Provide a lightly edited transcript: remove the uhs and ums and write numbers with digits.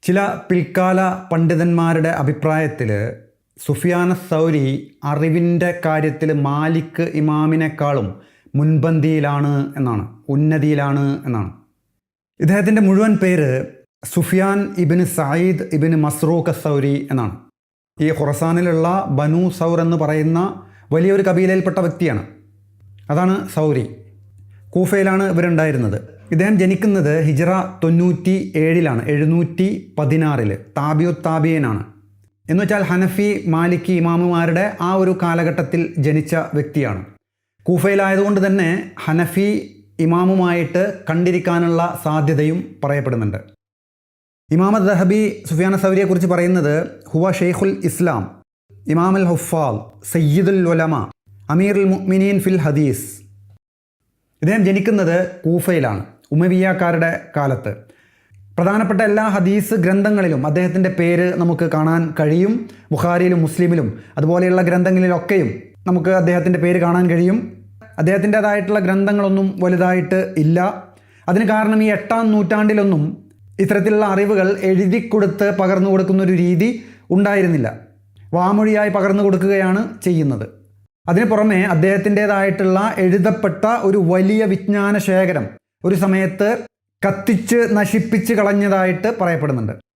ചില പിൽക്കാല പണ്ഡിതന്മാരുടെ അഭിപ്രായത്തിൽ സുഫിയാൻ സൗരി അറിവിൻ്റെ കാര്യത്തിൽ മാലിക് ഇമാമിനേക്കാളും മുൻപന്തിയിലാണ് എന്നാണ്, ഉന്നതിയിലാണ് എന്നാണ്. ഇദ്ദേഹത്തിൻ്റെ മുഴുവൻ പേര് സുഫിയാൻ ഇബിന് സയ്യിദ് ഇബിന് മസ്റൂഖ് സൗരി എന്നാണ്. ഈ ഖുറസാനിലുള്ള ബനു സൗർ എന്ന് പറയുന്ന വലിയൊരു കബീലയിൽപ്പെട്ട വ്യക്തിയാണ്. അതാണ് സൗരി. കൂഫയിലാണ് ഇവരുണ്ടായിരുന്നത്. ഇദ്ദേഹം ജനിക്കുന്നത് ഹിജ്റ 97 716 താബിയു താബിയനാണ്. എന്ന് വെച്ചാൽ ഹനഫി മാലിക്കി ഇമാമുമാരുടെ ആ ഒരു കാലഘട്ടത്തിൽ ജനിച്ച വ്യക്തിയാണ്. കൂഫയിലായതുകൊണ്ട് തന്നെ ഹനഫി ഇമാമുമായിട്ട് കണ്ടിരിക്കാനുള്ള സാധ്യതയും പറയപ്പെടുന്നുണ്ട്. ഇമാം ദഹബി സുഫിയാൻ സൗരിയെക്കുറിച്ച് പറയുന്നത് ഹുവ ഷെയ്ഖുൽ ഇസ്ലാം, ഇമാം അൽ ഹുഫാദ്, സയ്യിദുൽ ഉലമ, അമീറുൽ മുഅ്മിനീൻ ഫിൽ ഹദീസ്. ഇദ്ദേഹം ജനിക്കുന്നത് കൂഫയിലാണ്, ഉമവിയ്യക്കാരുടെ കാലത്ത്. പ്രധാനപ്പെട്ട എല്ലാ ഹദീസ് ഗ്രന്ഥങ്ങളിലും അദ്ദേഹത്തിൻ്റെ പേര് നമുക്ക് കാണാൻ കഴിയും. ബുഖാരിയിലും മുസ്ലിമിലും അതുപോലെയുള്ള ഗ്രന്ഥങ്ങളിലൊക്കെയും നമുക്ക് അദ്ദേഹത്തിൻ്റെ പേര് കാണാൻ കഴിയും. അദ്ദേഹത്തിൻ്റേതായിട്ടുള്ള ഗ്രന്ഥങ്ങളൊന്നും വലുതായിട്ട് ഇല്ല. അതിന് കാരണം ഈ 8-ാം നൂറ്റാണ്ടിലൊന്നും ഇത്തരത്തിലുള്ള അറിവുകൾ എഴുതിക്കൊടുത്ത് പകർന്നു കൊടുക്കുന്നൊരു രീതി ഉണ്ടായിരുന്നില്ല. വാമൊഴിയായി പകർന്നു കൊടുക്കുകയാണ് ചെയ്യുന്നത്. അതിന് പുറമെ അദ്ദേഹത്തിൻ്റേതായിട്ടുള്ള എഴുതപ്പെട്ട ഒരു വലിയ വിജ്ഞാന ശേഖരം ഒരു സമയത്ത് കത്തിച്ച് നശിപ്പിച്ച് കളഞ്ഞതായിട്ട് പറയപ്പെടുന്നുണ്ട്.